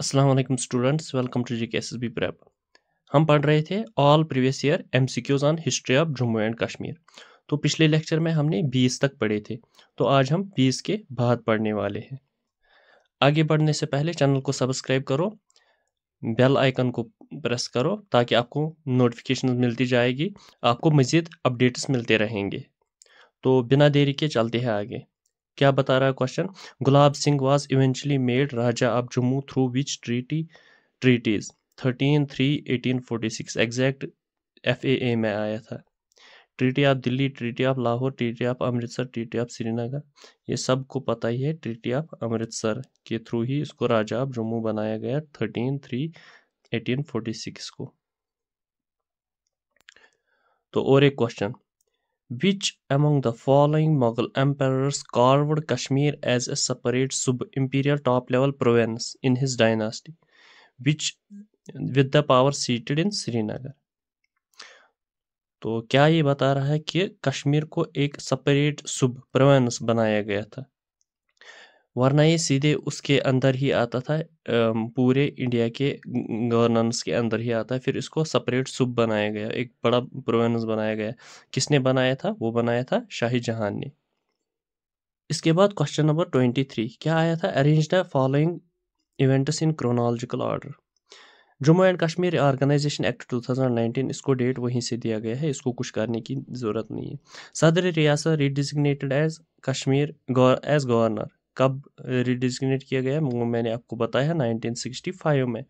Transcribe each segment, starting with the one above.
अस्सलाम वालेकुम students, welcome to GKSSB prep. हम पढ़ रहे थे all previous year MCQs on history of Jammu and Kashmir. तो पिछले लेक्चर में हमने 20 तक पढ़े थे, तो आज हम 20 के बाद पढ़ने वाले हैं। आगे बढ़ने से पहले चैनल को सब्सक्राइब करो, बेल आइकन को प्रेस करो ताकि आपको नोटिफिकेशन मिलती जाएगी, आपको मज़ीद अपडेट्स मिलते रहेंगे। तो बिना देरी के चलते हैं आगे। क्या बता रहा है question? Gulab Singh was eventually made Raja of Jammu through which treaties 13/3/1846 exact FAA में आया था। Treaty of Delhi, treaty of Lahore, treaty of Amritsar, treaty of Srinagar, ये सबको पता ही है। ट्रीटी ऑफ अमृतसर के थ्रू ही इसको राजा ऑफ जम्मू बनाया गया 13/3/1846 को। तो और एक question, which among the following Mughal emperors carved Kashmir as a separate sub-imperial top-level province in his dynasty, which with the power seated in Srinagar? तो क्या ये बता रहा है कि कश्मीर को एक सेपरेट सुब प्रोविंस बनाया गया था, वरना ये सीधे उसके अंदर ही आता था, पूरे इंडिया के गवर्नेंस के अंदर ही आता है। फिर इसको सेपरेट सुब बनाया गया, एक बड़ा प्रोविंस बनाया गया। किसने बनाया था? वो बनाया था शाही जहां ने। इसके बाद क्वेश्चन नंबर 23 क्या आया था? Arrange the following events in chronological order. Jammu and Kashmir organisation act 2019, इसको डेट वहीं से दिया गया है, इसको कुछ करने की ज़रूरत नहीं है। सदर रियासत रिडिजिग्नेटेड एज कश्मीर एज गवर्नर, कब रिडिजिग्नेट किया गया? वो मैंने आपको बताया 1965 में,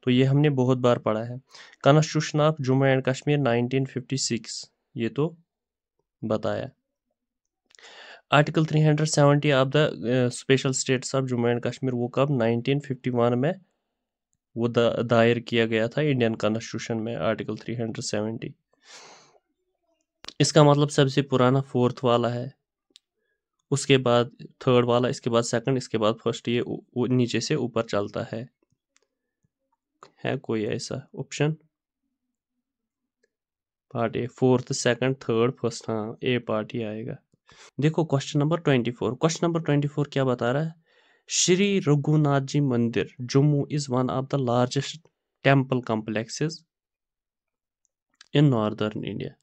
तो ये हमने बहुत बार पढ़ा है। Constitution of Jammu and Kashmir 1956, ये तो बताया। Article 370 of the special states of Jammu and Kashmir, वो कब? 1951 में वो दायर किया गया था इंडियन कॉन्स्टिट्यूशन में, आर्टिकल 370। इसका मतलब सबसे पुराना फोर्थ वाला है, उसके बाद थर्ड वाला, इसके बाद सेकंड, इसके बाद फर्स्ट, ये नीचे से ऊपर चलता है कोई ऐसा option? Part A, fourth, second, third, first, हाँ ए पार्ट ही आएगा। देखो क्वेश्चन नंबर 24। क्वेश्चन नंबर 24 क्या बता रहा है? श्री रघुनाथ जी मंदिर Jammu is one of the largest temple complexes in northern India.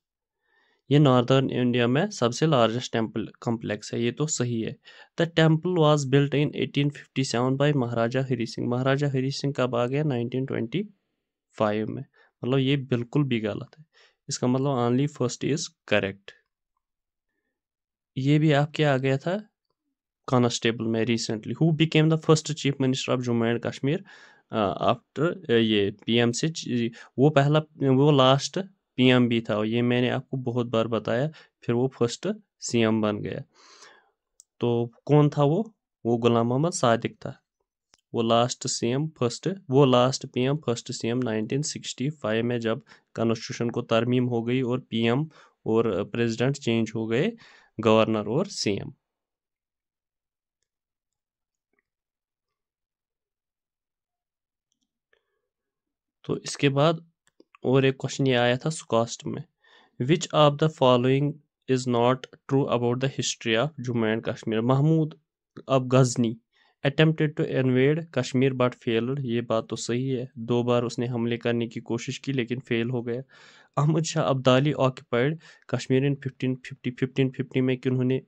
ये नॉर्दर्न इंडिया में सबसे लार्जेस्ट टेम्पल कॉम्प्लेक्स है, ये तो सही है। The temple was built in 1857 by Maharaja Hari Singh. Maharaja Hari Singh कब आ गया? 1925 में। मतलब ये बिल्कुल भी गलत है, इसका मतलब ओनली फर्स्ट इज करेक्ट। ये भी आपके आ गया था कांस्टेबल में recently. Who became the first chief minister of Jammu and Kashmir after ये PM से वो पहला, वो लास्ट PM भी था, ये मैंने आपको बहुत बार बताया। फिर वो फर्स्ट CM बन गया। तो कौन था वो गुलाम मोहम्मद सादिक था। वो लास्ट CM फर्स्ट, वो लास्ट PM फर्स्ट CM 1965 में, जब कॉन्स्टिट्यूशन को तरमीम हो गई और PM और प्रेसिडेंट चेंज हो गए, गवर्नर और CM। तो इसके बाद और एक क्वेश्चन ये आया था सुकास्ट में, which of the following is not true about the history of Jammu and Kashmir. Mahmud of Ghazni attempted to invade Kashmir but failed, ये बात तो सही है। 2 बार उसने हमले करने की कोशिश की लेकिन फेल हो गया। अहमद शाह अब्दाली ऑक्यूपाइड कश्मीर इन 1550 में किन्होंने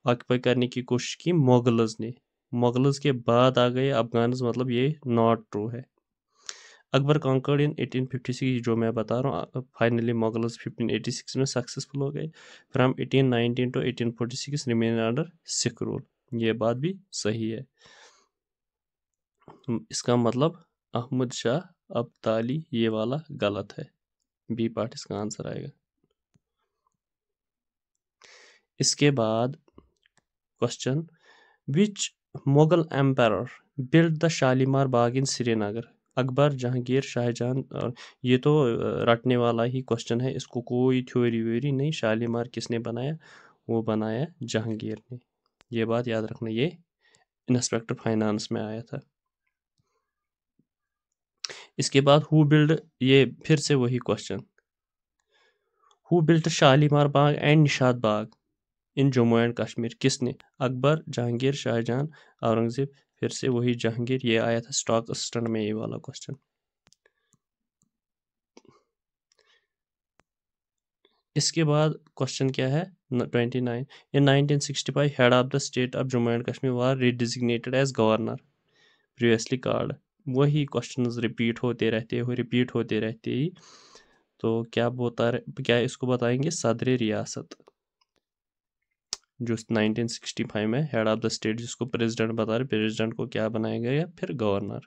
ऑक्यूपाई करने की कोशिश की? मुगल्स ने। मुगल्स के बाद आ गए अफगान्स, मतलब ये नॉट ट्रू है। अकबर कॉन्कर्ड इन 1856, जो मैं बता रहा हूँ, फाइनली मुगल्स 1586 में सक्सेसफुल हो गए। From 1819 to 1846 remain under Sikh rule, ये बात भी सही है। इसका मतलब अहमद शाह अब्दाली, ये वाला गलत है, बी पार्ट इसका आंसर आएगा। इसके बाद question, which Mughal empire build the Shalimar Bagh in Srinagar. Akbar, Jahangir, Shahjahan. और ये तो रटने वाला ही क्वेश्चन है, इसको कोई थ्योरी व्योरी नहीं। शालीमार किसने बनाया? वो बनाया जहांगीर ने, ये बात याद रखना। ये इंस्पेक्टर फाइनेंस में आया था। इसके बाद हु बिल्ड, ये फिर से वही question, who build Shalimar Bagh and Nishad Bagh in Jammu and Kashmir. किसने? अकबर, जहांगीर, शाहजहां, औरंगजेब। फिर से वही जहांगीर, ये आया था स्टॉक असिस्टेंट में ये वाला क्वेश्चन। इसके बाद क्वेश्चन क्या है 29, in 1965 head of the state of Jammu and Kashmir was redesignated as governor previously called. वही क्वेश्चंस रिपीट होते रहते ही। तो क्या इसको बताएंगे सदर रियासत, जो 1965 में हेड ऑफ द स्टेट जिसको प्रेसिडेंट बता रहे, प्रेसिडेंट को क्या बनाया गया या फिर गवर्नर।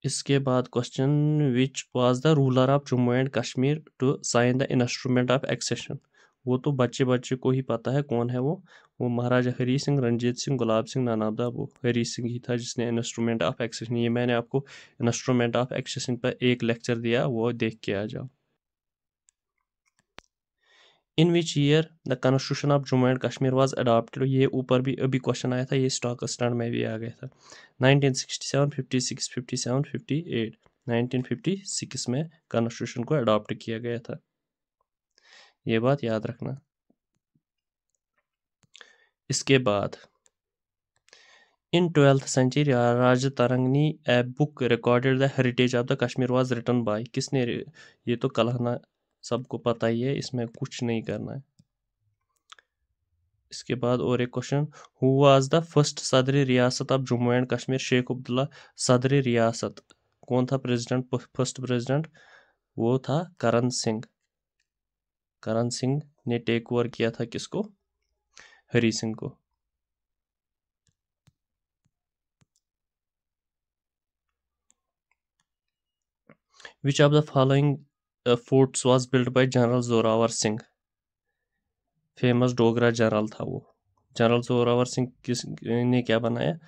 इसके बाद question which was the ruler of Jammu and Kashmir to sign the instrument of accession. वो तो बच्चे को ही पता है कौन है वो महाराजा हरी सिंह, रंजीत सिंह, गुलाब सिंह, नानाबदा। वो हरी सिंह ही था जिसने इंस्ट्रूमेंट ऑफ एक्सेशन, ये मैंने आपको इंस्ट्रूमेंट ऑफ एक्सेशन पर एक लेक्चर दिया, वो देख के आ जाओ। In which year the constitution of Jammu and Kashmir was adopted. ये ऊपर भी अभी क्वेश्चन आया था, ये स्टॉक स्टैंड में भी आ गया था। 1967, 56, 57, 58। 1956 में कॉन्स्टिट्यूशन को अडॉप्ट किया गया था, ये बात याद रखना। इसके बाद in 12th century Rajatarangini a book recorded the heritage of the Kashmir was written by. किसने ये तो कलहना सबको पता ही है, इसमें कुछ नहीं करना है। इसके बाद और एक question, who was the first सदर रियासत ऑफ जम्मू एंड कश्मीर शेख अब्दुल्ला सदर रियासत। कौन था प्रेसिडेंट, फर्स्ट प्रेसिडेंट? वो था करण सिंह। करण सिंह ने टेक ओवर किया था किसको? हरी सिंह को। विच of the following forts was build by general Zorawar Singh. Famous Dogra general था वो। जनरल जोरावर सिंह किस ने क्या बनाया?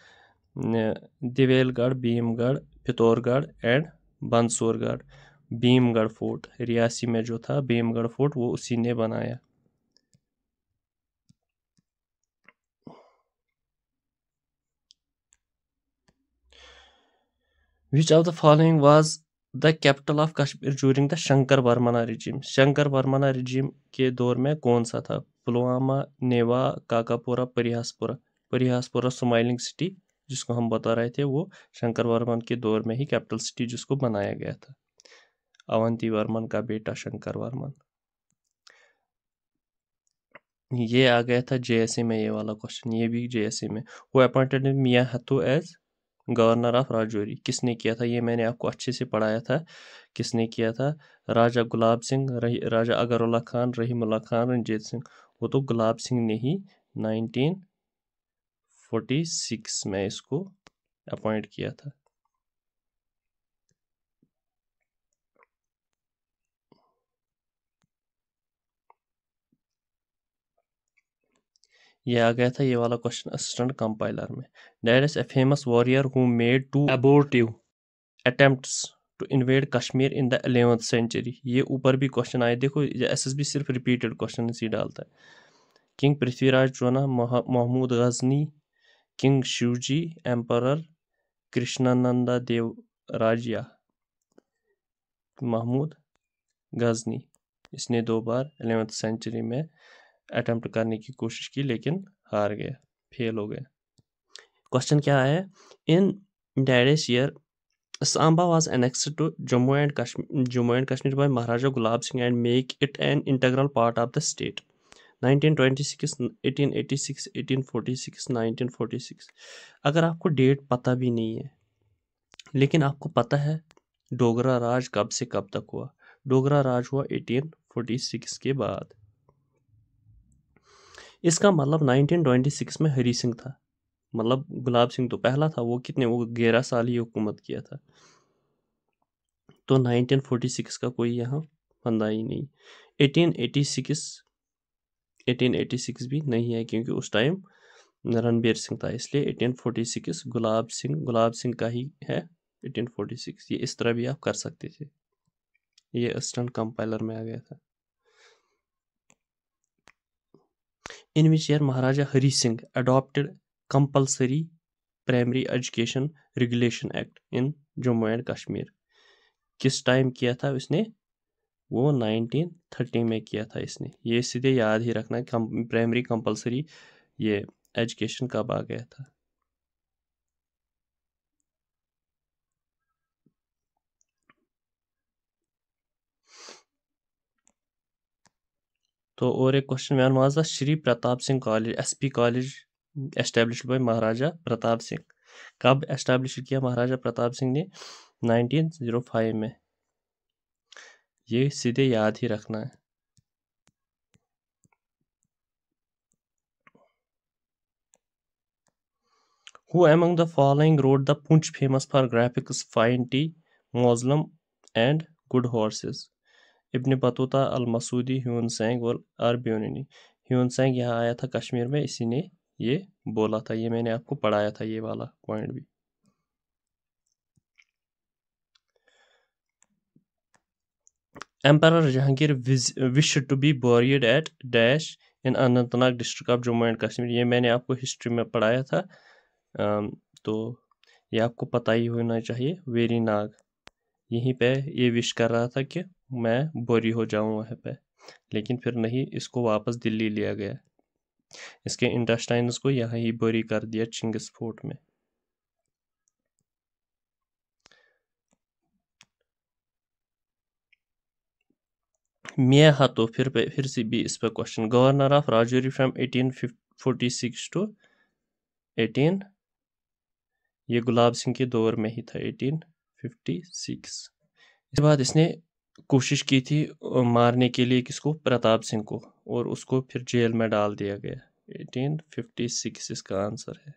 दिवेलगढ़, भीमगढ़, पिथौरगढ़ एंड बंसोरगढ़। भीमगढ़ फोर्ट रियासी में जो था, भीमगढ़ फोर्ट वो उसी ने बनाया। विच of the following was the capital of Kashmir during the Shankar Varman regime. Shankar Varman regime के दौर में कौन सा था? पुलवामा, नेवा, काकापुरा, परिहासपुरा। परिहासपुरा स्माइलिंग सिटी जिसको हम बता रहे थे, वो शंकर वर्मन के दौर में ही कैपिटल सिटी जिसको बनाया गया था। अवंती वर्मन का बेटा शंकर वर्मन। ये आ गया था जेएसए में, ये वाला क्वेश्चन, ये भी जेएसए में। वो appointed Mian Hattu as governor of Rajouri. किसने किया था? ये मैंने आपको अच्छे से पढ़ाया था। किसने किया था? राजा गुलाब सिंह, राजा अगरुल्ला खान, रहीमुल्ला खान, रंजीत सिंह। वो तो गुलाब सिंह ने ही 1946 में इसको अपॉइंट किया था। ये आ गया था ये वाला क्वेश्चन असिस्टेंट कंपाइलर में। That is a famous warrior who made 2 abortive attempts to invade Kashmir in the 11th century। ये ऊपर भी क्वेश्चन आए, देखो एसएसबी सिर्फ रिपीटेड क्वेश्चन इसी डालता है। किंग पृथ्वीराज चौथा, महमूद गजनी, किंग शिवजी, एम्परर कृष्णानंदा देव राजिया। महमूद गजनी, इसने 2 बार 11th century में अटेम्प्ट करने की कोशिश की लेकिन हार गया, फेल हो गया। क्वेश्चन क्या है? In dash year Samba was annexed to Jammu and Kashmir by Maharaja Gulab Singh and make it an integral part of the state. 1926, 1886, 1846, 1946। अगर आपको डेट पता भी नहीं है लेकिन आपको पता है डोगरा राज कब से कब तक हुआ। डोगरा राज हुआ 1846 के बाद। इसका मतलब 1926 में हरी सिंह था, मतलब गुलाब सिंह तो पहला था, वो 11 साल ही हुकूमत किया था। तो 1946 का कोई यहाँ फंदा ही नहीं। 1886 भी नहीं है क्योंकि उस टाइम रणबीर सिंह था, इसलिए 1846 गुलाब सिंह का ही है 1846। ये इस तरह भी आप कर सकते थे, ये असिस्टेंट कंपाइलर में आ गया था। In which year Maharaja Hari Singh adopted compulsory primary education regulation act in Jammu and Kashmir. किस टाइम किया था उसने? वो 1930 में किया था इसने। ये सीधे याद ही रखना है, प्राइमरी कंपलसरी ये एजुकेशन कब आ गया था। तो और एक question, when was the Shri Pratap Singh college SP college established by Maharaja Pratap Singh? कब एस्टेब्लिश किया महाराजा प्रताप सिंह ने? 1905 में। ये सीधे याद ही रखना है। Who among the following wrote the Punch famous for graphics, fine tea, mausoleum and good horses? Ibn Battuta, Al Masudi, Hiuen Tsang और आर-ब्यूनिनी। ह्यून सेंग यहाँ आया था कश्मीर में, इसी ने ये बोला था। ये मैंने आपको पढ़ाया था ये वाला पॉइंट भी। Emperor Jahangir wished to be buried at dash in Anantnag district of Jammu and Kashmir. ये मैंने आपको हिस्ट्री में पढ़ाया था। तो ये आपको पता ही होना चाहिए। वेरी नाग, यहीं पे ये विश कर रहा था कि मैं बोरी हो जाऊं वहाँ पे, लेकिन फिर नहीं, इसको वापस दिल्ली लिया गया। इसके इंटेस्टाइन्स को यहाँ ही बोरी कर दिया चिंगिस फोर्ट में। मियाँ हाथो, फिर से भी इस पर question. Governor of Rajouri from 1846 to 18, ये गुलाब सिंह के दौर में ही था, 1856। इसके बाद इसने कोशिश की थी मारने के लिए किसको? प्रताप सिंह को, और उसको फिर जेल में डाल दिया गया। 1856 इसका आंसर है।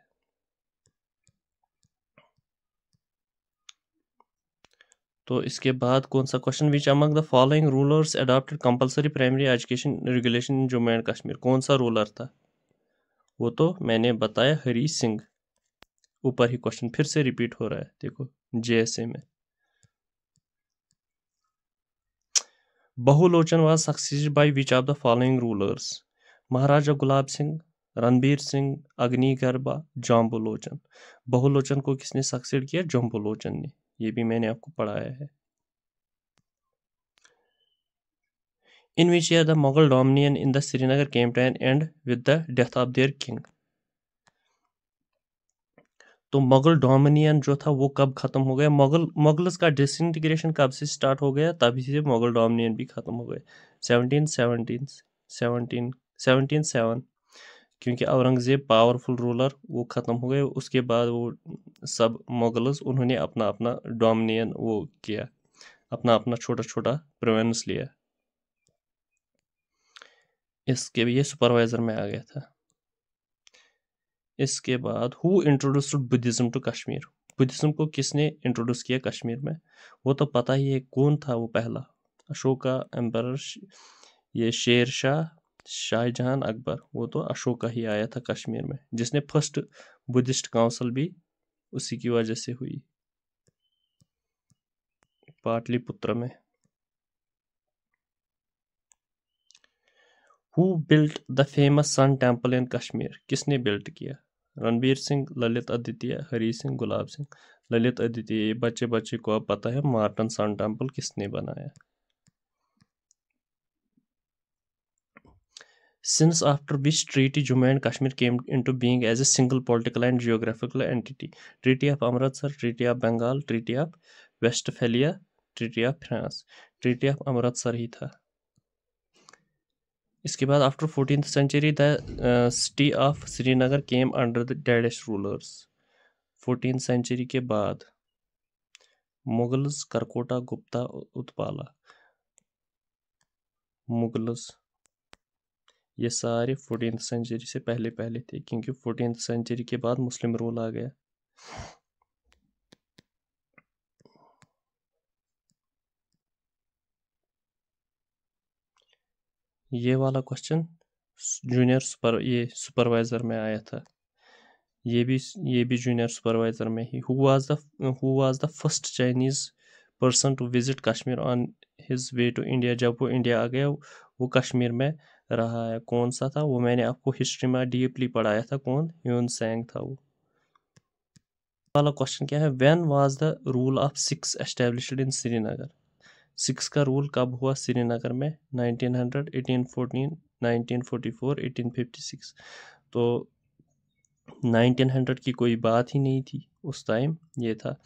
तो इसके बाद कौन सा question? Which among the following rulers adopted compulsory primary education regulation in Jammu and Kashmir? कौन सा रूलर था? वो तो मैंने बताया, हरी सिंह। ऊपर ही क्वेश्चन फिर से रिपीट हो रहा है, देखो जेएसए में। Bahulochan was succeeded by which of the following rulers? Maharaja Gulab Singh, Ranbir Singh, Agnigarbha, Jambulochan. Bahulochan को किसने सक्सीड किया? जम्बुलोचन ने। ये भी मैंने आपको पढ़ाया है। In which year the Mughal dominion in the Srinagar came to an end with the death of their king? तो मुगल डोमिनियन जो था वो कब खत्म हो गया? मुगल्स का डिसइंटीग्रेशन कब से स्टार्ट हो गया? तभी से मुगल डोमिनियन भी खत्म हो गए। 17 क्योंकि औरंगजेब पावरफुल रूलर, वो खत्म हो गए। उसके बाद वो सब मुगल्स, उन्होंने अपना अपना डोमिनियन वो किया, अपना अपना छोटा छोटा प्रोविंस लिया। इसके ये सुपरवाइजर में आ गया था। इसके बाद who introduced Buddhism to Kashmir? Buddhism को किसने इंट्रोड्यूस किया कश्मीर में? वो तो पता ही है कौन था वो पहला। अशोका एम्परर, ये शेर शाह, शाहजहां, अकबर। वो तो अशोका ही आया था कश्मीर में, जिसने फर्स्ट बुद्धिस्ट काउंसिल भी उसी की वजह से हुई, पाटलिपुत्र में। Who built the famous sun temple in Kashmir? किसने बिल्ट किया? रणबीर सिंह, ललित आदित्य, हरी सिंह, गुलाब सिंह। ललित आदित्य। ये बच्चे बच्चे को अब पता है मार्टन सन टेम्पल किसने बनाया। Since after which treaty Jammu and Kashmir came into being as a single political and geographical entity? Treaty of Amritsar, Treaty of Bengal, Treaty of Westphalia, Treaty of France। Treaty of Amritsar ही था। इसके बाद after 14th century the city of Srinagar came under the dash rulers. 14th century के बाद Mughals, Karkota, Gupta, Utpala. Mughals ये सारे 14th century से पहले पहले थे, क्योंकि 14th century के बाद मुस्लिम रूल आ गया। ये वाला क्वेश्चन जूनियर ये सुपरवाइजर में आया था। ये भी जूनियर सुपरवाइजर में ही। Who was the first Chinese person to visit Kashmir on his way to India? जब वो इंडिया आ गया वो कश्मीर में रहा है। कौन सा था वो? मैंने आपको हिस्ट्री में डीपली पढ़ाया था। कौन? ह्यून सेंग था वो। वाला क्वेश्चन क्या है? When was the rule of Sikhs established in Srinagar? 6 का रूल कब हुआ श्रीनगर में? 1900, 1814, 1944, 1856। तो 1900 की कोई बात ही नहीं थी उस टाइम, ये था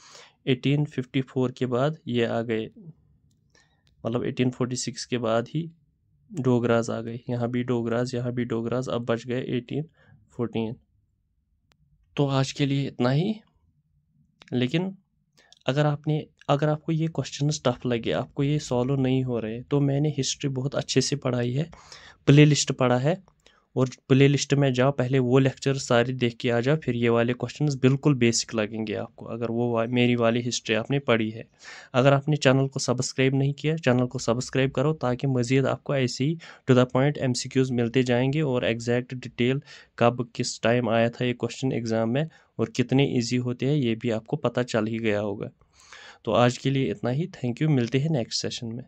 1854 के बाद ये आ गए, मतलब 1846 के बाद ही डोगराज आ गए। यहाँ भी डोगराज, यहाँ भी डोगराज, अब बच गए 1814। तो आज के लिए इतना ही। लेकिन अगर आपको ये क्वेश्चन टफ लगे, आपको ये सॉल्व नहीं हो रहे, तो मैंने हिस्ट्री बहुत अच्छे से पढ़ाई है, प्ले लिस्ट पढ़ा है, और प्ले लिस्ट में जाओ, पहले वो लेक्चर सारे देख के आ जाओ, फिर ये वाले क्वेश्चंस बिल्कुल बेसिक लगेंगे आपको, अगर वो मेरी वाली हिस्ट्री आपने पढ़ी है। अगर आपने चैनल को सब्सक्राइब नहीं किया, चैनल को सब्सक्राइब करो, ताकि मज़ीद आपको ऐसे ही टू द पॉइंट MCQs मिलते जाएंगे, और एग्जैक्ट डिटेल कब किस टाइम आया था ये क्वेश्चन एग्ज़ाम में, और कितने ईजी होते हैं ये भी आपको पता चल ही गया होगा। तो आज के लिए इतना ही। थैंक यू, मिलते हैं नेक्स्ट सेशन में।